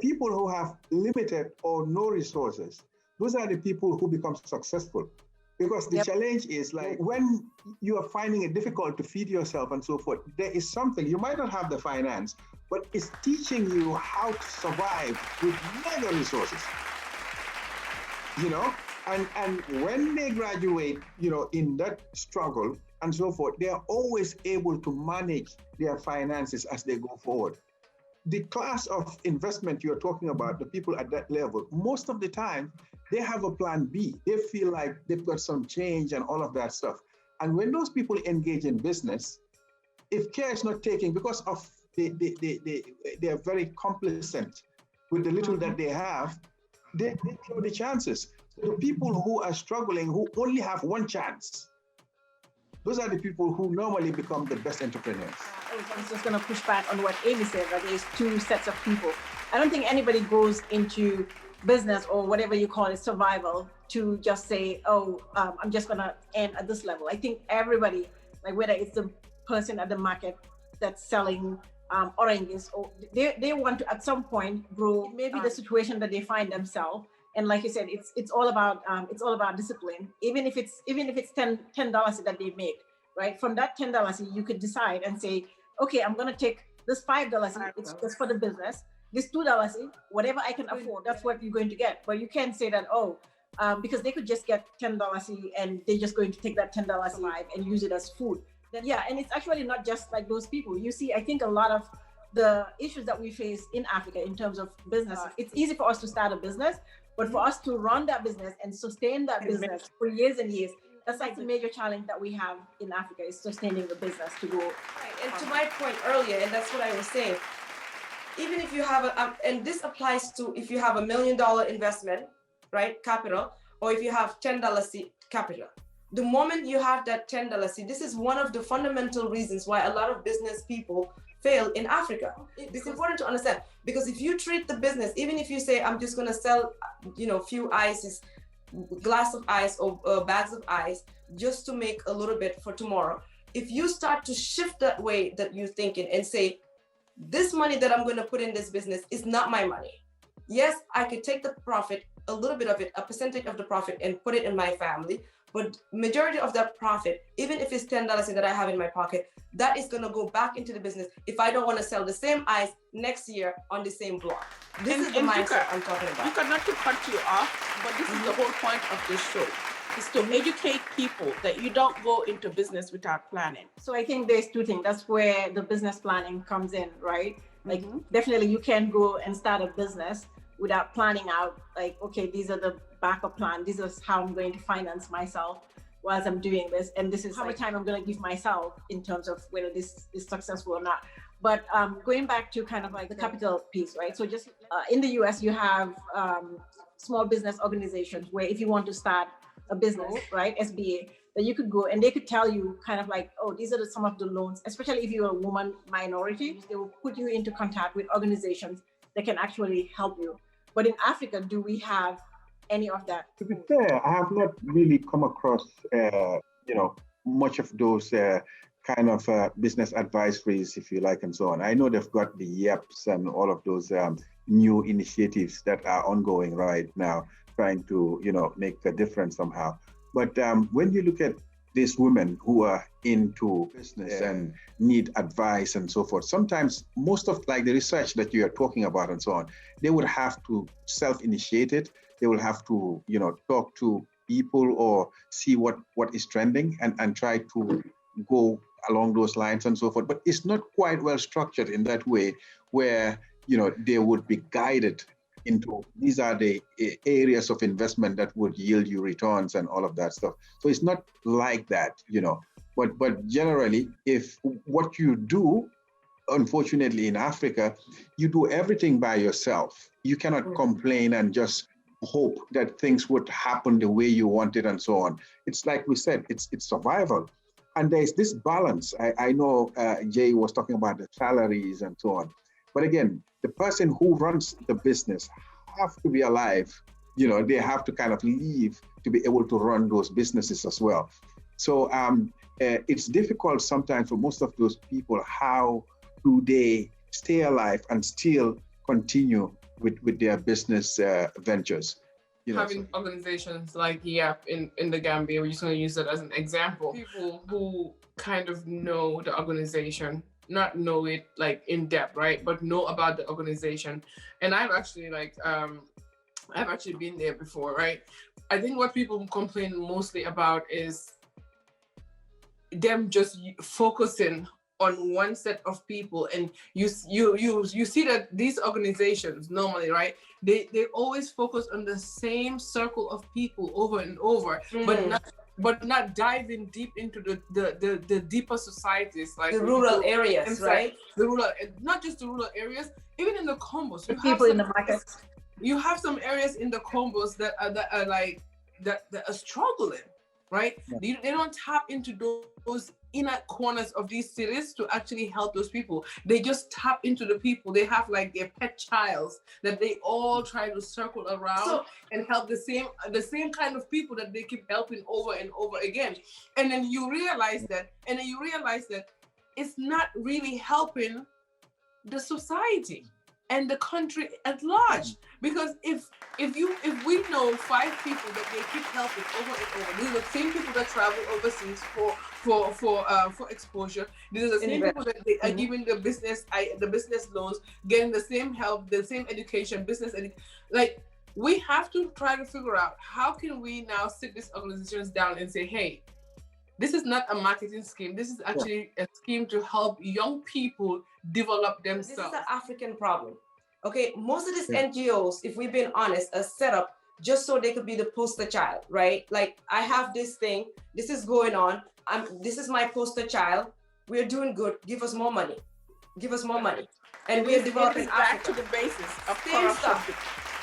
People who have limited or no resources, those are the people who become successful. Because the challenge is like when you are finding it difficult to feed yourself and so forth, there is something, you might not have the finance, but it's teaching you how to survive with mega resources, you know? And when they graduate, in that struggle and so forth, they are always able to manage their finances as they go forward. The class of investment you're talking about, the people at that level, most of the time, they have a plan B. They feel like they've got some change and all of that stuff. And when those people engage in business, if care is not taken, because of they are very complacent with the little that they have, they throw the chances. So the people who are struggling, who only have one chance, those are the people who normally become the best entrepreneurs. I was just going to push back on what Amy said, that there's two sets of people. I don't think anybody goes into business or whatever you call it, survival, to just say, I'm just going to end at this level. I think everybody, like whether it's the person at the market that's selling oranges, or they want to at some point grow, maybe the situation that they find themselves. And like you said, it's all about discipline. Even if it's $10 that they make, right? From that $10, you could decide and say, okay, I'm gonna take this $5. It's just for the business. This $2, whatever I can afford, that's what you're going to get. But you can't say that, because they could just get $10 and they're just going to take that $10 live and use it as food. Yeah, and it's actually not just like those people. You see, I think a lot of the issues that we face in Africa in terms of business, it's easy for us to start a business, but for us to run that business and sustain that business for years and years, that's like the major challenge that we have in Africa, is sustaining the business to go. Right. And to my point earlier, and that's what I was saying, even if you have and this applies to if you have $1 million investment, right, capital, or if you have $10 seed capital. The moment you have that $10 seed, this is one of the fundamental reasons why a lot of business people fail in Africa. It's important to understand, because if you treat the business, even if you say, I'm just going to sell, few ices, glass of ice or bags of ice, just to make a little bit for tomorrow. If you start to shift that way that you're thinking and say, this money that I'm going to put in this business is not my money. Yes, I could take the profit, a little bit of it, a percentage of the profit, and put it in my family. But majority of that profit, even if it's $10 that I have in my pocket, that is going to go back into the business if I don't want to sell the same ice next year on the same block. This is the mindset I'm talking about. You can not to cut you off, but this is the whole point of this show, is to educate people that you don't go into business without planning. So I think there's two things. That's where the business planning comes in, right? Like definitely you can't go and start a business without planning out, like, okay, these are the backup plan. This is how I'm going to finance myself whilst I'm doing this. And this is how much time I'm going to give myself in terms of whether this is successful or not. But going back to kind of like the capital piece, right? So just in the US, you have small business organizations where if you want to start a business, right, SBA, that you could go and they could tell you kind of like, these are some of the loans, especially if you're a woman minority, they will put you into contact with organizations that can actually help you. But in Africa, do we have any of that? To be fair, I have not really come across, much of those kind of business advisories, if you like, and so on. I know they've got the YEPs and all of those new initiatives that are ongoing right now, trying to, make a difference somehow. But when you look at these women who are into business and need advice and so forth, sometimes most of like the research that you are talking about and so on, they would have to self-initiate it. They will have to, talk to people or see what is trending and try to go along those lines and so forth. But it's not quite well structured in that way where, they would be guided into these are the areas of investment that would yield you returns and all of that stuff. So it's not like that, but generally, if what you do, unfortunately in Africa, you do everything by yourself. You cannot complain and just hope that things would happen the way you want it and so on. It's like we said, it's survival. And there's this balance. I know Jay was talking about the salaries and so on. But again, the person who runs the business have to be alive. They have to kind of leave to be able to run those businesses as well. So it's difficult sometimes for most of those people. How do they stay alive and still continue with their business ventures. Having organizations like YAP in the Gambia, we're just going to use that as an example. People who kind of know the organization, not know it like in depth, right? But know about the organization. And I've actually been there before, right? I think what people complain mostly about is them just focusing on one set of people, and you see that these organizations normally, right, they always focus on the same circle of people over and over, but not diving deep into the deeper societies, like the rural areas, right? The rural, not just the rural areas, even in the combos, people in the markets. You have some areas in the combos that are struggling, right? They don't tap into those inner corners of these cities to actually help those people. They just tap into the people. They have like their pet childs that they all try to circle around and help the same kind of people that they keep helping over and over again. And then you realize that it's not really helping the society and the country at large. Because if we know 5 people that they keep helping over and over, these are the same people that travel overseas for exposure. These are the same people that they are giving the business loans, getting the same help, the same education, like we have to try to figure out how can we now sit these organizations down and say, hey, this is not a marketing scheme. This is actually a scheme to help young people develop themselves. This is an African problem. Okay, most of these NGOs, if we've been honest, are set up just so they could be the poster child, right? Like, I have this thing, this is going on, this is my poster child, we're doing good, give us more money. Give us more money. And we're developing back to the basis of same stuff.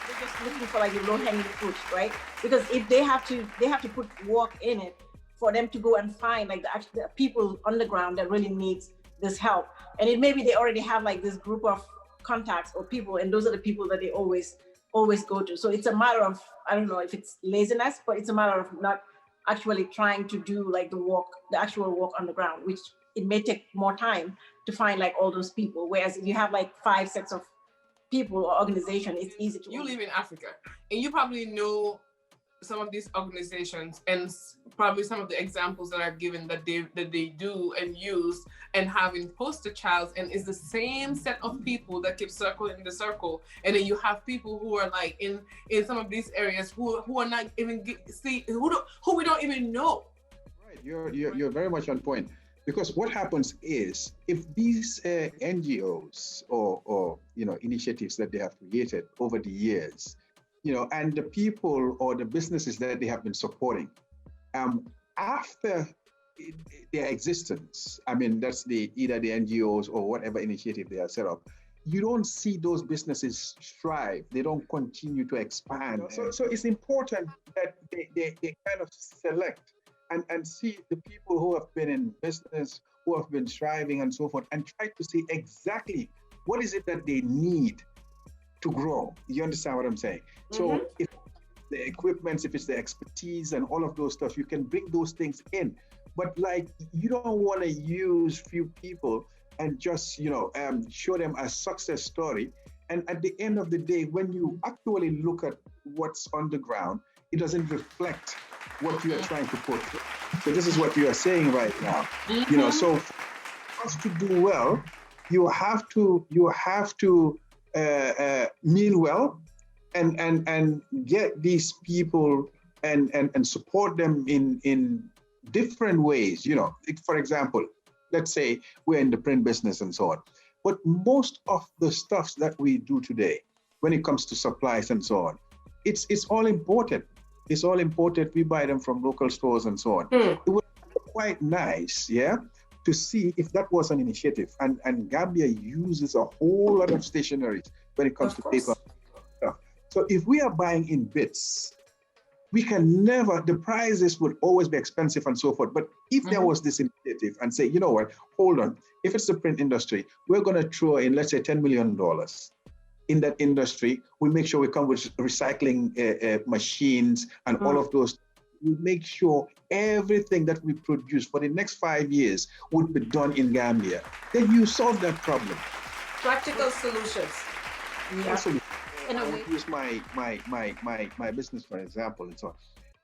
They're just looking for like the low-hanging fruit, right? Because if they have to put work in it for them to go and find like the people on the ground that really needs this help. And it maybe they already have like this group of contacts or people, and those are the people that they always go to. So it's a matter of, I don't know if it's laziness, but it's a matter of not actually trying to do like the actual work on the ground, which it may take more time to find like all those people. Whereas if you have like 5 sets of people or organization, it's easy to. You live in Africa and you probably know some of these organizations and probably some of the examples that I've given that they do and use and having poster childs, and it's the same set of people that keep circling the circle. And then you have people who are like in some of these areas who are not even who we don't even know. Right, you're very much on point, because what happens is if these NGOs or initiatives that they have created over the years, and the people or the businesses that they have been supporting, after their existence, I mean, that's either the NGOs or whatever initiative they are set up, you don't see those businesses strive. They don't continue to expand. So it's important that they kind of select and see the people who have been in business, who have been striving and so forth, and try to see exactly what is it that they need to grow. You understand what I'm saying? So if the equipment, if it's the expertise and all of those stuff, you can bring those things in. But like, you don't want to use few people and just, show them a success story. And at the end of the day, when you actually look at what's on the ground, it doesn't reflect what you are trying to put. So this is what you are saying right now. So for us to do well, you have to mean well and get these people and support them in different ways. For example, let's say we're in the print business and so on, but most of the stuff that we do today, when it comes to supplies and so on, it's all imported. It's all imported. We buy them from local stores and so on. It would be quite nice, to see if that was an initiative. And Gambia uses a whole lot of stationeries when it comes to paper stuff. So if we are buying in bits, we can never, the prices would always be expensive and so forth. But if there was this initiative and say, you know what, hold on, if it's the print industry, we're going to throw in, let's say, $10 million in that industry. We make sure we come with recycling machines and all of those. We make sure everything that we produce for the next 5 years would be done in Gambia. Then you solve that problem. Practical solutions. Yeah. In a I way. would use my business for example and so on.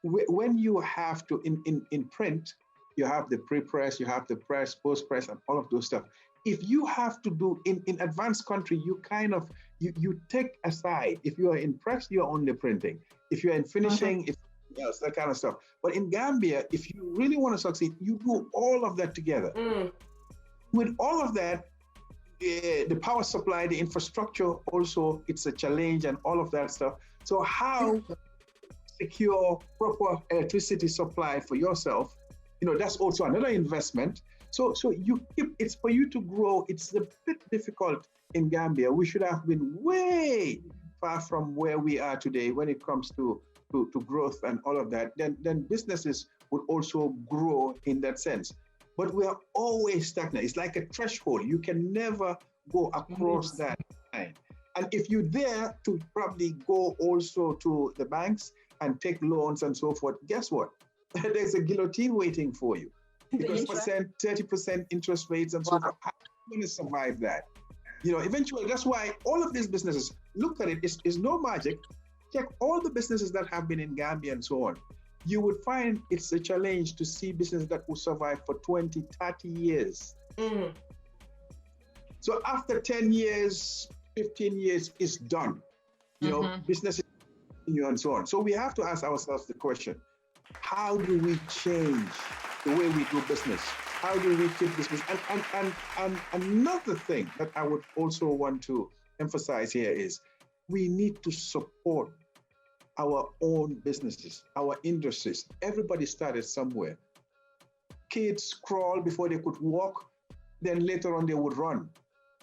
When you have to in print, you have the pre-press, you have the press, post-press, and all of those stuff. If you have to do in advanced country, you kind of you take aside. If you are in press, you're only printing. If you're in finishing, if else, that kind of stuff. But in Gambia, if you really want to succeed, you do all of that together. With all of that, the power supply, the infrastructure also, it's a challenge and all of that stuff. So how secure proper electricity supply for yourself, that's also another investment. So you keep, it's for you to grow. It's a bit difficult in Gambia. We should have been way far from where we are today when it comes to growth and all of that. Then businesses would also grow in that sense. But we are always stagnant. It's like a threshold. You can never go across that line. And if you're there to probably go also to the banks and take loans and so forth, guess what? There's a guillotine waiting for you. Because 30% interest rates and so forth. How are you going to survive that? Eventually, that's why all of these businesses, look at it, it's no magic. Check all the businesses that have been in Gambia and so on. You would find it's a challenge to see businesses that will survive for 20, 30 years. So after 10 years, 15 years, it's done. Businesses continue and so on. So we have to ask ourselves the question, how do we change the way we do business? How do we keep this business? And another thing that I would also want to emphasize here is we need to support our own businesses, our industries. Everybody started somewhere. Kids crawl before they could walk, then later on they would run.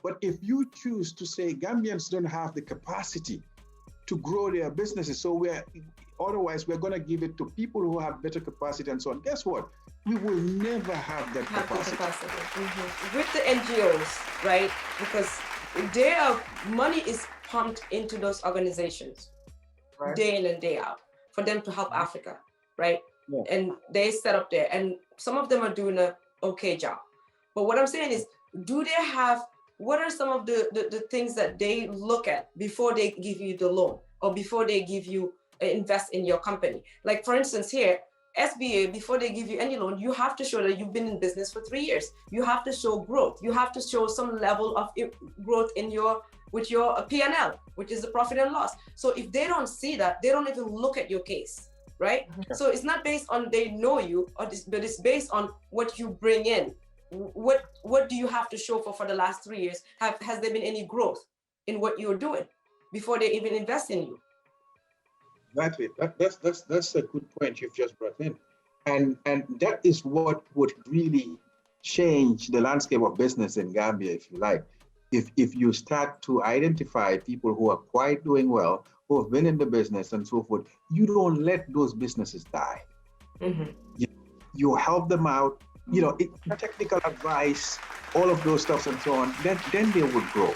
But if you choose to say Gambians don't have the capacity to grow their businesses, so otherwise we're going to give it to people who have better capacity and so on. Guess what? We will never have that capacity. With the NGOs, right? Because money is pumped into those organizations day in and day out for them to help Africa, right? Yeah. And they set up there, and some of them are doing an okay job. But what I'm saying is, what are some of the things that they look at before they give you the loan or before they give you invest in your company? Like for instance here, SBA, before they give you any loan, you have to show that you've been in business for 3 years. You have to show growth. You have to show some level of growth with your P&L, which is the profit and loss. So if they don't see that, they don't even look at your case, right? So it's not based on they know you, but it's based on what you bring in. What do you have to show for the last 3 years? Has there been any growth in what you're doing before they even invest in you? Exactly. That's a good point you've just brought in. And that is what would really change the landscape of business in Gambia, if you like. If you start to identify people who are quite doing well, who have been in the business and so forth, you don't let those businesses die. You help them out, technical advice, all of those stuff and so on, then they would grow.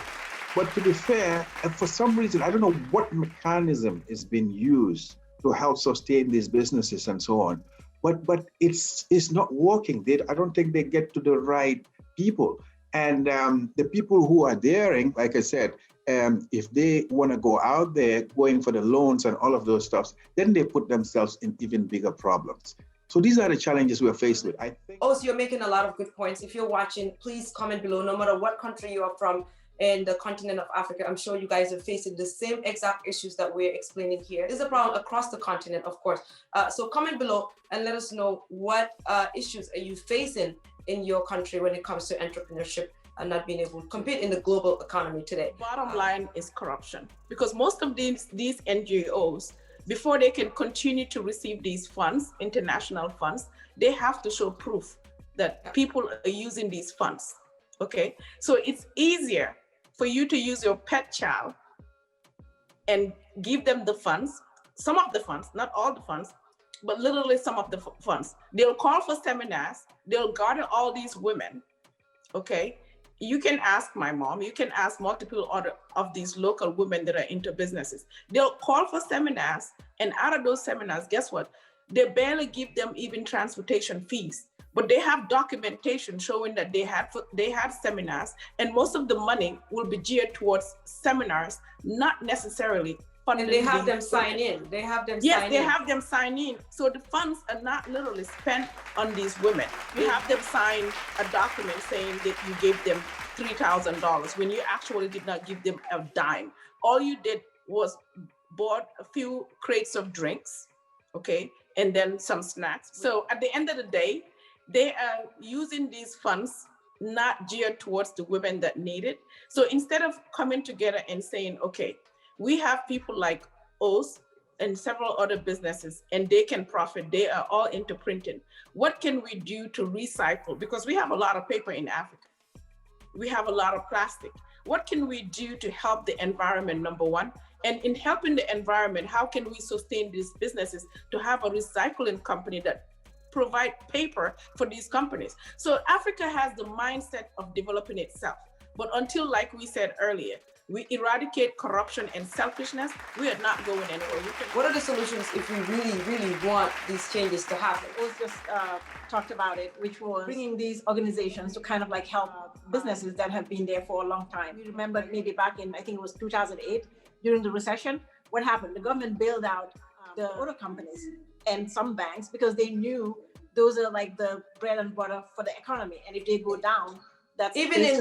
But to be fair, for some reason, I don't know what mechanism is being used to help sustain these businesses and so on, but it's not working. I don't think they get to the right people. And the people who are daring, like I said, if they want to go out there going for the loans and all of those stuff, then they put themselves in even bigger problems. So these are the challenges we're faced with, I think. Also, you're making a lot of good points. If you're watching, please comment below, no matter what country you are from in the continent of Africa. I'm sure you guys are facing the same exact issues that we're explaining here. This is a problem across the continent, of course. So comment below and let us know what issues are you facing in your country when it comes to entrepreneurship and not being able to compete in the global economy today. Bottom line is corruption, because most of these NGOs, before they can continue to receive these funds, international funds, they have to show proof that people are using these funds. Okay, so it's easier for you to use your pet child and give them the funds, some of the funds, not all the funds, but literally some of the funds. They'll call for seminars, they'll gather all these women, okay? You can ask my mom, you can ask multiple other of these local women that are into businesses. They'll call for seminars, and out of those seminars, guess what? They barely give them even transportation fees. but they have documentation showing that they had seminars, and most of the money will be geared towards seminars, not necessarily funding. And they have them sign in. They have them yes, sign in. they have them sign in. So the funds are not literally spent on these women. You have them sign a document saying that you gave them $3,000 when you actually did not give them a dime. All you did was bought a few crates of drinks, okay, and then some snacks. So at the end of the day, they are using these funds not geared towards the women that need it. So instead of coming together and saying, okay, we have people like us and several other businesses, and they can profit. They are all into printing. What can we do to recycle? Because we have a lot of paper in Africa. We have a lot of plastic. What can we do to help the environment, number one? And in helping the environment, how can we sustain these businesses to have a recycling company that provide paper for these companies? So Africa has the mindset of developing itself. But until, like we said earlier, we eradicate corruption and selfishness, we are not going anywhere. What are the solutions if we really, really want these changes to happen? It was just talked about it, which was bringing these organizations to kind of like help businesses that have been there for a long time. You remember maybe back in, I think it was 2008, during the recession, what happened? The government bailed out the auto companies and some banks because they knew those are like the bread and butter for the economy. And if they go down, that's even in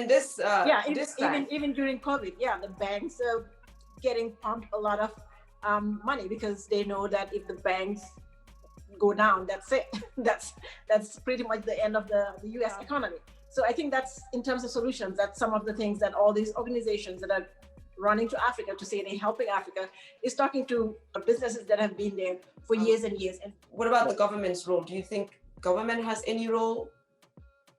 this time. Even during COVID, the banks are getting pumped a lot of money because they know that if the banks go down, that's it. that's pretty much the end of the U.S. economy. So I think that's, in terms of solutions, that's some of the things that all these organizations that are running to Africa to say they're helping Africa is talking to businesses that have been there for years and years. And what about the government's role? Do you think government has any role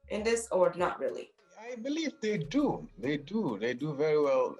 in this, or not really? I believe they do. They do very well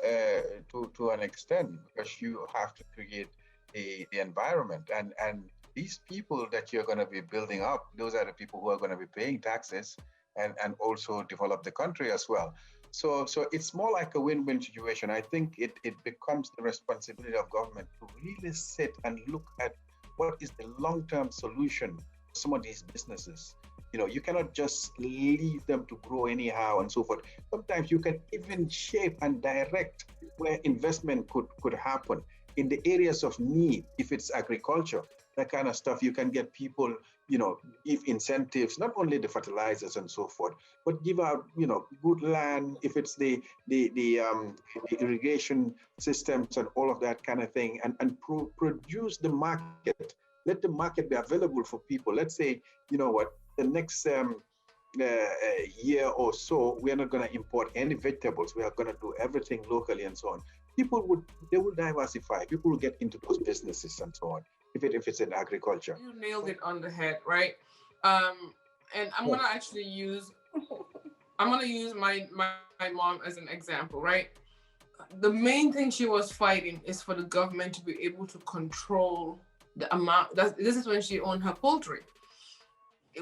to an extent, because you have to create the environment, and these people that you're going to be building up, those are the people who are going to be paying taxes and also develop the country as well. So it's more like a win-win situation. I think it becomes the responsibility of government to really sit and look at what is the long-term solution for some of these businesses. You know, you cannot just leave them to grow anyhow and so forth. Sometimes you can even shape and direct where investment could happen in the areas of need. If it's agriculture, that kind of stuff, you can get people, give incentives, not only the fertilizers and so forth, but give out, good land. If it's the irrigation systems and all of that kind of thing, and produce the market. Let the market be available for people. Let's say, the next year or so, we are not going to import any vegetables. We are going to do everything locally and so on. They will diversify. People will get into those businesses and so on. If it's in agriculture. You nailed it on the head, right? And I'm gonna actually use my mom as an example, right? The main thing she was fighting is for the government to be able to control the amount. This is when she owned her poultry,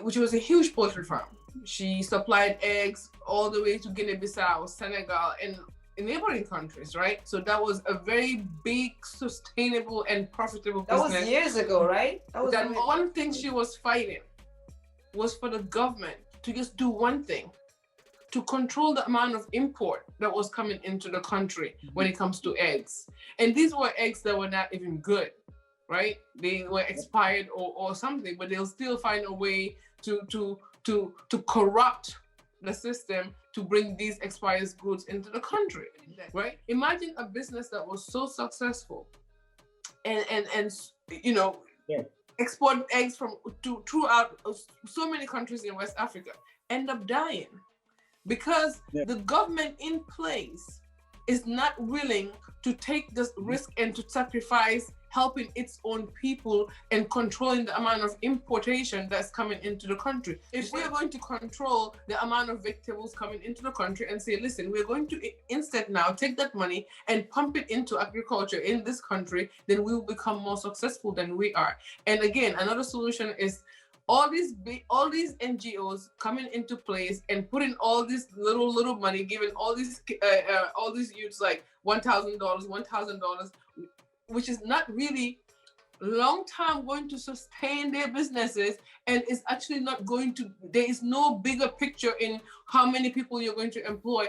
which was a huge poultry farm. She supplied eggs all the way to Guinea-Bissau, Senegal, and in neighboring countries, right? So that was a very big, sustainable, and profitable business. That was years ago, right? That one thing she was fighting was for the government to just do one thing, to control the amount of import that was coming into the country when it comes to eggs. And these were eggs that were not even good, right? They were expired or something, but they'll still find a way to corrupt the system to bring these expired goods into the country, right? Imagine a business that was so successful and export eggs throughout so many countries in West Africa, end up dying because the government in place is not willing to take this risk and to sacrifice helping its own people and controlling the amount of importation that's coming into the country. If we're going to control the amount of vegetables coming into the country and say, listen, we're going to instead now take that money and pump it into agriculture in this country, then we will become more successful than we are. And again, another solution is all these NGOs coming into place and putting all this little money, giving all these youths like $1,000, $1,000, which is not really long term going to sustain their businesses, and is actually not going to, there is no bigger picture in how many people you're going to employ.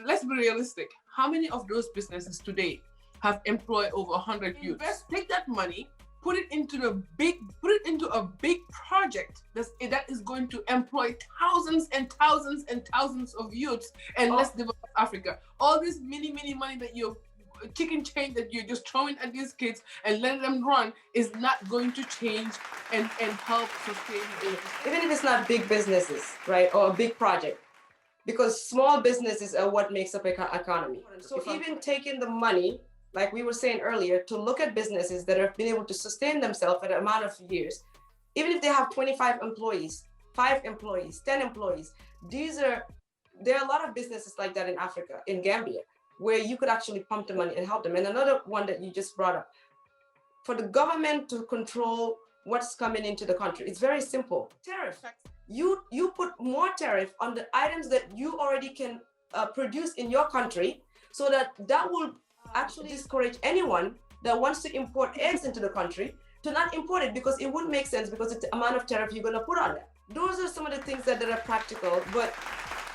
Let's be realistic. How many of those businesses today have employed over 100 youths? Take that money, put it into a big project that is going to employ thousands and thousands and thousands of youths, and let's develop Africa. All this mini money that you're chicken change that you're just throwing at these kids and letting them run is not going to change and help sustain it. Even if it's not big businesses, right, or a big project, because small businesses are what makes up an economy. So even taking the money, like we were saying earlier, to look at businesses that have been able to sustain themselves for an amount of years, even if they have 25 employees, 5 employees, 10 employees, there are a lot of businesses like that in Africa, in Gambia, where you could actually pump the money and help them. And another one that you just brought up, for the government to control what's coming into the country, it's very simple. Tariff. You put more tariff on the items that you already can produce in your country, so that will actually discourage anyone that wants to import eggs into the country to not import it, because it wouldn't make sense, because it's the amount of tariff you're going to put on it. Those are some of the things that are practical, but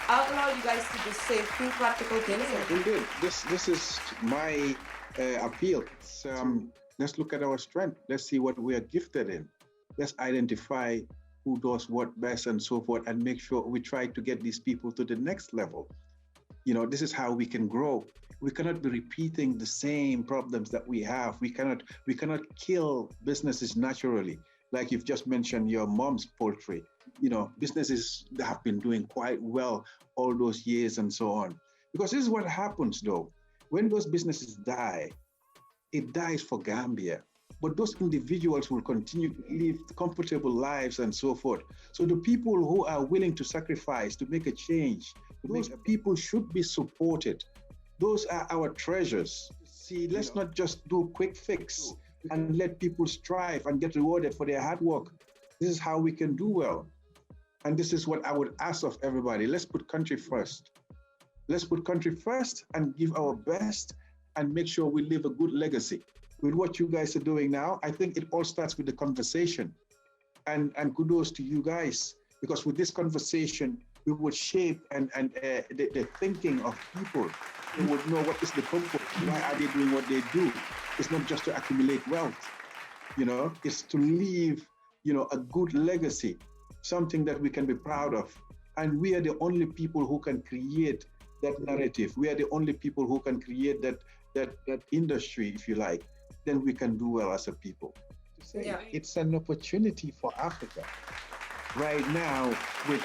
I'll allow you guys to just say a few practical things. Indeed, this is my appeal. Let's look at our strength. Let's see what we are gifted in. Let's identify who does what best and so forth, and make sure we try to get these people to the next level. You know, this is how we can grow. We cannot be repeating the same problems that we have. We cannot kill businesses naturally. Like you've just mentioned, your mom's poultry. You know, businesses that have been doing quite well all those years and so on. Because this is what happens though. When those businesses die, it dies for Gambia. But those individuals will continue to live comfortable lives and so forth. So the people who are willing to sacrifice to make a change, those people should be supported. Those are our treasures. See, let's not just do quick fix and let people strive and get rewarded for their hard work. This is how we can do well. And this is what I would ask of everybody. Let's put country first. Let's put country first and give our best and make sure we leave a good legacy. With what you guys are doing now, I think it all starts with the conversation. And kudos to you guys, because with this conversation, we would shape the thinking of people. They would know what is the purpose, why are they doing what they do. It's not just to accumulate wealth, you know, it's to leave, you know, a good legacy, something that we can be proud of. And we are the only people who can create that narrative. We are the only people who can create that industry, if you like. Then we can do well as a people. It's an opportunity for Africa. Right now, with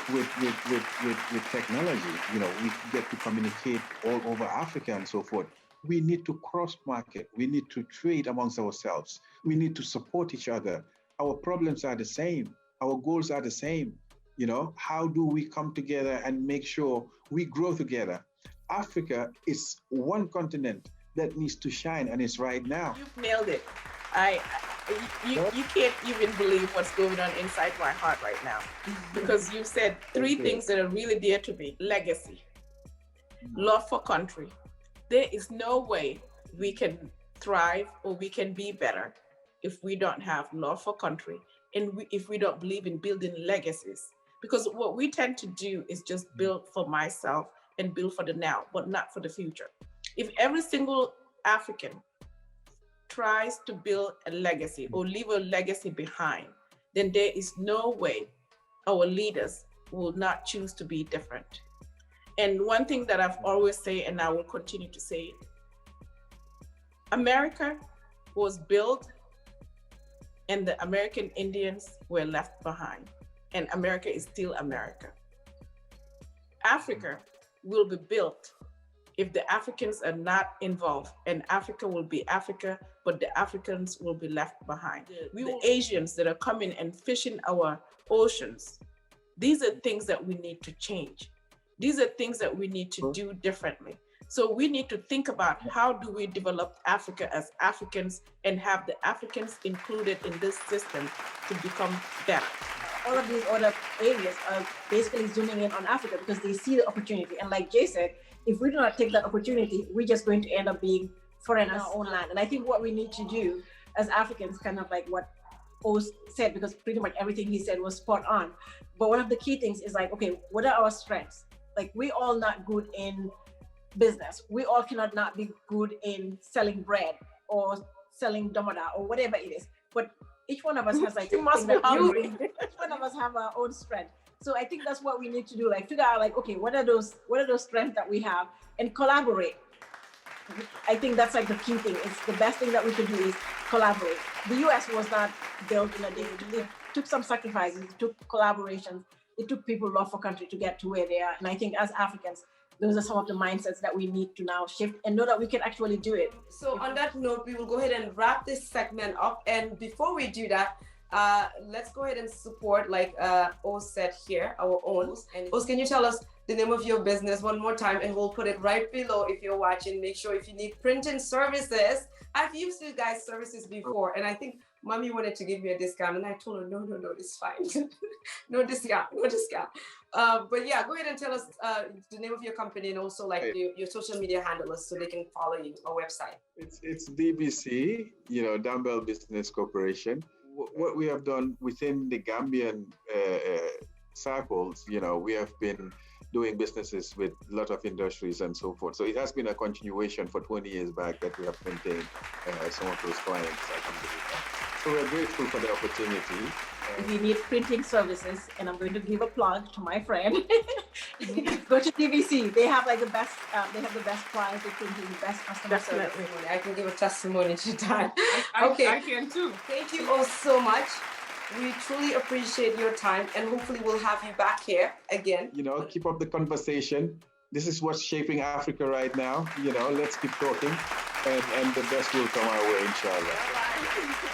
technology, you know, we get to communicate all over Africa and so forth. We need to cross-market. We need to trade amongst ourselves. We need to support each other. Our problems are the same. Our goals are the same. You know, how do we come together and make sure we grow together? Africa is one continent that needs to shine, and it's right now. You've nailed it. You can't even believe what's going on inside my heart right now, because you said 3 things that are really dear to me: legacy, love for country. There is no way we can thrive or we can be better if we don't have love for country, and if we don't believe in building legacies. Because what we tend to do is just build for myself and build for the now, but not for the future. If every single African tries to build a legacy or leave a legacy behind, then there is no way our leaders will not choose to be different. And one thing that I've always said, and I will continue to say, America was built and the American Indians were left behind, and America is still America. Africa will be built if the Africans are not involved, and Africa will be Africa, but the Africans will be left behind. The Asians that are coming and fishing our oceans, these are things that we need to change. These are things that we need to do differently. So we need to think about how do we develop Africa as Africans and have the Africans included in this system to become better. All of these other areas are basically zooming in on Africa because they see the opportunity. And like Jay said, if we do not take that opportunity, we're just going to end up being foreign in our own land. And I think what we need to do as Africans, kind of like what O said, because pretty much everything he said was spot on. But one of the key things is like, okay, what are our strengths? Like, we all not good in business. We all cannot not be good in selling bread or selling domada or whatever it is. But each one of us has like, You must be hungry. each one of us have our own strength. So I think that's what we need to do. Like, figure out like, okay, what are those strengths that we have, and collaborate. I think that's like the key thing. It's the best thing that we can do is collaborate. The US was not built in a day. It took some sacrifices, it took collaborations, it took people love for country to get to where they are. And I think as Africans, those are some of the mindsets that we need to now shift and know that we can actually do it. So on that note, we will go ahead and wrap this segment up. And before we do that, let's go ahead and support, like O said here, our own. And Os, can you tell us the name of your business one more time, and we'll put it right below if you're watching. Make sure if you need printing services. I've used you guys' services before, and I think Mommy wanted to give me a discount, and I told her, no, it's fine. no discount. But yeah, go ahead and tell us the name of your company, and also like your social media handles so they can follow you, our website. It's DBC, Dambell Business Corporation. What we have done within the Gambian circles, we have been doing businesses with a lot of industries and so forth. So it has been a continuation for 20 years back that we have maintained some of those clients. So we're grateful for the opportunity. If you need printing services, and I'm going to give a plug to my friend, go to DVC. They have like the best. They have the best quality printing, the best customer service. I can give a testimony to that. Okay, I can too. Thank you all so much. We truly appreciate your time, and hopefully we'll have you back here again. Keep up the conversation. This is what's shaping Africa right now. Let's keep talking, and the best will come our way, inshallah.